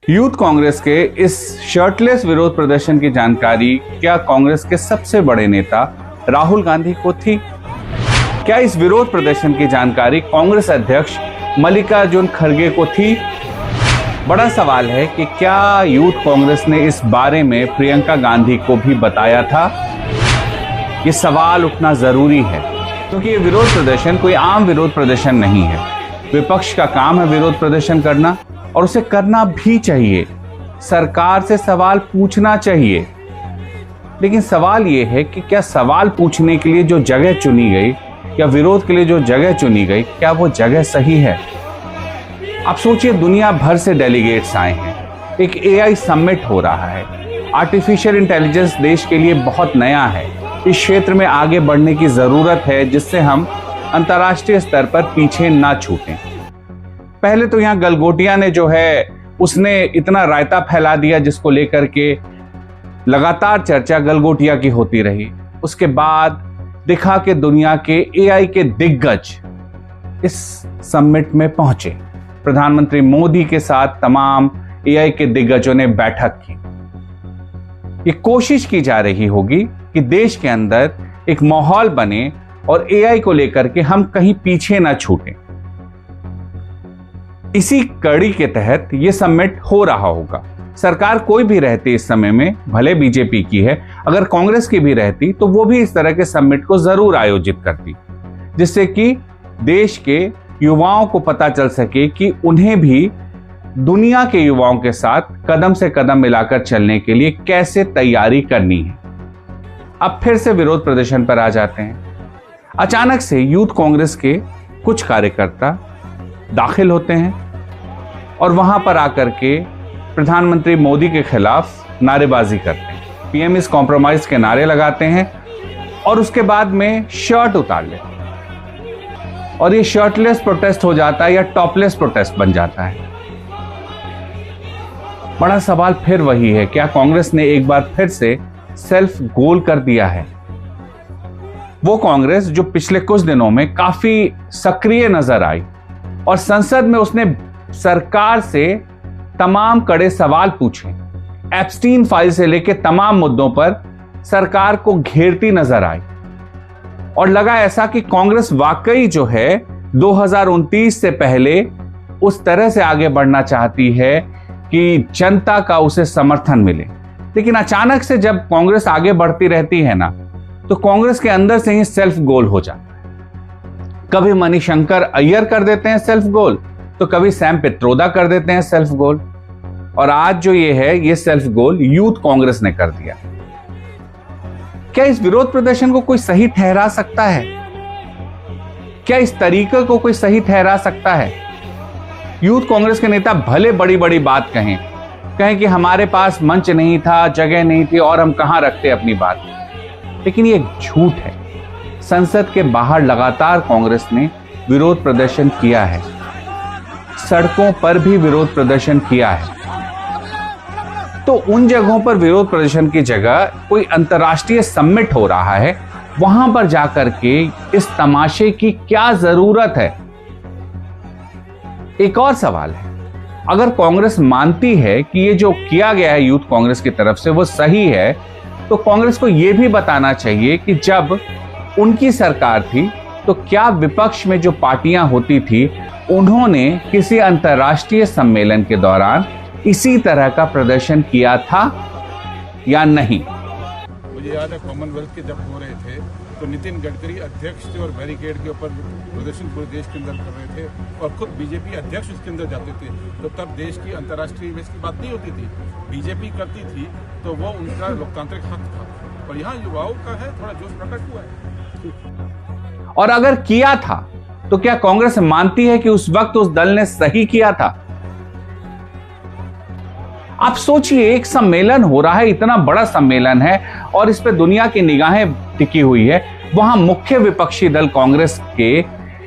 Youth Congress के इस shirtless विरोध प्रदर्शन की जानकारी क्या कांग्रेस के सबसे बड़े नेता राहुल गांधी को थी? क्या इस विरोध प्रदर्शन की जानकारी कांग्रेस अध्यक्ष मल्लिकार्जुन खड़गे को थी? बड़ा सवाल है कि क्या यूथ कांग्रेस ने इस बारे में प्रियंका गांधी को भी बताया था? ये सवाल उठना जरूरी है क्योंकि ये विरोध प्रदर्शन कोई आम विरोध प्रदर्शन नहीं है। विपक्ष का काम है विरोध प्रदर्शन करना और उसे करना भी चाहिए। सरकार से सवाल पूछना चाहिए, लेकिन सवाल यह है कि क्या सवाल पूछने के लिए जो जगह चुनी गई या विरोध के लिए जो जगह चुनी गई, क्या वो जगह सही है? आप सोचिए, दुनिया भर से डेलीगेट्स आए हैं, एक एआई समिट हो रहा है। आर्टिफिशियल इंटेलिजेंस देश के लिए बहुत नया है। इस क्षेत्र में आगे बढ़ने की जरूरत है जिससे हम अंतर्राष्ट्रीय स्तर पर पीछे ना छूटें। पहले तो यहाँ गलगोटिया ने जो है उसने इतना रायता फैला दिया जिसको लेकर के लगातार चर्चा गलगोटिया की होती रही। उसके बाद दिखा के दुनिया के एआई के दिग्गज इस समिट में पहुंचे। प्रधानमंत्री मोदी के साथ तमाम एआई के दिग्गजों ने बैठक की। ये कोशिश की जा रही होगी कि देश के अंदर एक माहौल बने और एआई को लेकर के हम कहीं पीछे ना छूटें। इसी कड़ी के तहत यह समिट हो रहा होगा। सरकार कोई भी रहती इस समय में, भले बीजेपी की है, अगर कांग्रेस की भी रहती तो वो भी इस तरह के समिट को जरूर आयोजित करती, जिससे कि देश के युवाओं को पता चल सके कि उन्हें भी दुनिया के युवाओं के साथ कदम से कदम मिलाकर चलने के लिए कैसे तैयारी करनी है। अब फिर से विरोध प्रदर्शन पर आ जाते हैं। अचानक से यूथ कांग्रेस के कुछ कार्यकर्ता दाखिल होते हैं और वहां पर आकर के प्रधानमंत्री मोदी के खिलाफ नारेबाजी करते हैं। पीएम इज कॉम्प्रोमाइज के नारे लगाते हैं और उसके बाद में शर्ट उतार लेते हैं और ये शर्टलेस प्रोटेस्ट हो जाता है या टॉपलेस प्रोटेस्ट बन जाता है। बड़ा सवाल फिर वही है, क्या कांग्रेस ने एक बार फिर से सेल्फ गोल कर दिया है? वो कांग्रेस जो पिछले कुछ दिनों में काफी सक्रिय नजर आई और संसद में उसने सरकार से तमाम कड़े सवाल पूछे, एप्स्टीन फाइल से लेकर तमाम मुद्दों पर सरकार को घेरती नजर आई और लगा ऐसा कि कांग्रेस वाकई जो है 2029 से पहले उस तरह से आगे बढ़ना चाहती है कि जनता का उसे समर्थन मिले। लेकिन अचानक से जब कांग्रेस आगे बढ़ती रहती है ना, तो कांग्रेस के अंदर से ही सेल्फ गोल हो जाता है। कभी मणिशंकर अय्यर कर देते हैं सेल्फ गोल, तो कभी सैम पित्रोदा कर देते हैं सेल्फ गोल, और आज जो ये है ये सेल्फ गोल यूथ कांग्रेस ने कर दिया। क्या इस विरोध प्रदर्शन को कोई सही ठहरा सकता है? क्या इस तरीके को कोई सही ठहरा सकता है? यूथ कांग्रेस के नेता भले बड़ी बड़ी बात कहें कि हमारे पास मंच नहीं था, जगह नहीं थी और हम कहां रखते अपनी बात, लेकिन ये झूठ है। संसद के बाहर लगातार कांग्रेस ने विरोध प्रदर्शन किया है, सड़कों पर भी विरोध प्रदर्शन किया है। तो उन जगहों पर विरोध प्रदर्शन की जगह कोई अंतर्राष्ट्रीय समिट हो रहा है, वहां पर जाकर के इस तमाशे की क्या जरूरत है? एक और सवाल है, अगर कांग्रेस मानती है कि ये जो किया गया है यूथ कांग्रेस की तरफ से वो सही है, तो कांग्रेस को यह भी बताना चाहिए कि जब उनकी सरकार थी तो क्या विपक्ष में जो पार्टियां होती थी उन्होंने किसी अंतर्राष्ट्रीय सम्मेलन के दौरान इसी तरह का प्रदर्शन किया था या नहीं? मुझे याद है कॉमनवेल्थ के जब हो रहे थे तो नितिन गडकरी अध्यक्ष थे और बैरिकेड के ऊपर प्रदर्शन पूरे देश के अंदर कर रहे थे और खुद बीजेपी अध्यक्ष उसके अंदर जाते थे। तो तब देश की अंतर्राष्ट्रीय इमेज की बात नहीं होती थी, बीजेपी करती थी, तो वो उनका लोकतांत्रिक हक था। और यहाँ युवाओं का है, थोड़ा जोश प्रकट हुआ है। और अगर किया था तो क्या कांग्रेस मानती है कि उस वक्त उस दल ने सही किया था? आप सोचिए, एक सम्मेलन हो रहा है, इतना बड़ा सम्मेलन है और इस पे दुनिया की निगाहें टिकी हुई है, वहां मुख्य विपक्षी दल कांग्रेस के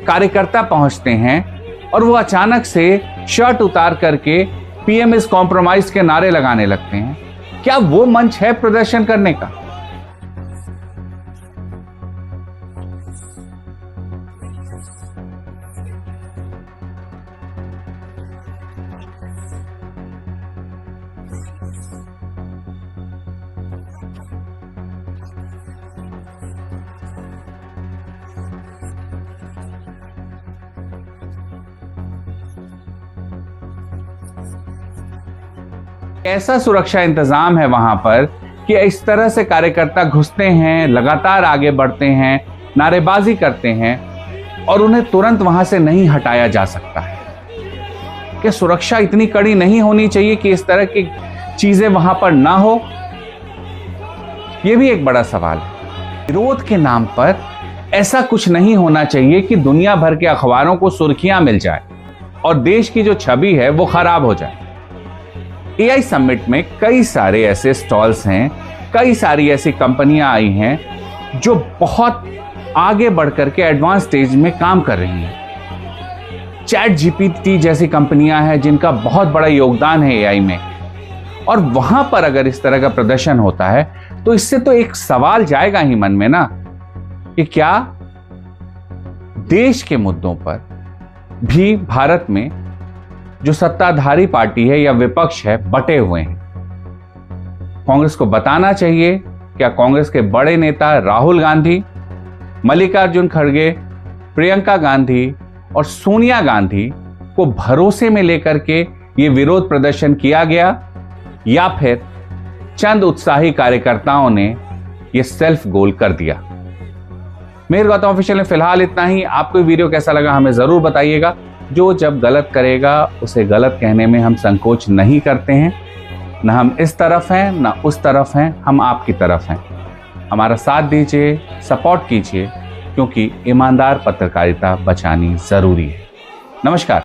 कार्यकर्ता पहुंचते हैं और वो अचानक से शर्ट उतार करके पीएम इज कॉम्प्रोमाइज के नारे लगाने लगते हैं। क्या वो मंच है प्रदर्शन करने का? ऐसा सुरक्षा इंतजाम है वहां पर कि इस तरह से कार्यकर्ता घुसते हैं, लगातार आगे बढ़ते हैं, नारेबाजी करते हैं और उन्हें तुरंत वहां से नहीं हटाया जा सकता है। क्या सुरक्षा इतनी कड़ी नहीं होनी चाहिए कि इस तरह की चीजें वहां पर ना हो? यह भी एक बड़ा सवाल है। विरोध के नाम पर ऐसा कुछ नहीं होना चाहिए कि दुनिया भर के अखबारों को सुर्खियां मिल जाए और देश की जो छवि है वो खराब हो जाए। एआई समिट में कई सारे ऐसे स्टॉल्स हैं, कई सारी ऐसी कंपनियां आई हैं जो बहुत आगे बढ़कर के एडवांस स्टेज में काम कर रही हैं। चैट जीपीटी जैसी कंपनियां हैं जिनका बहुत बड़ा योगदान है एआई में, और वहां पर अगर इस तरह का प्रदर्शन होता है तो इससे तो एक सवाल जाएगा ही मन में ना कि क्या देश के मुद्दों पर भी भारत में जो सत्ताधारी पार्टी है या विपक्ष है बटे हुए हैं। कांग्रेस को बताना चाहिए, क्या कांग्रेस के बड़े नेता राहुल गांधी, मल्लिकार्जुन खड़गे, प्रियंका गांधी और सोनिया गांधी को भरोसे में लेकर के ये विरोध प्रदर्शन किया गया, या फिर चंद उत्साही कार्यकर्ताओं ने ये सेल्फ गोल कर दिया? मेहर गौतम ऑफिशियल में फिलहाल इतना ही। आपको वीडियो कैसा लगा हमें जरूर बताइएगा। जो जब गलत करेगा उसे गलत कहने में हम संकोच नहीं करते हैं। न हम इस तरफ हैं न उस तरफ हैं, हम आपकी तरफ हैं। हमारा साथ दीजिए, सपोर्ट कीजिए, क्योंकि ईमानदार पत्रकारिता बचानी जरूरी है। नमस्कार।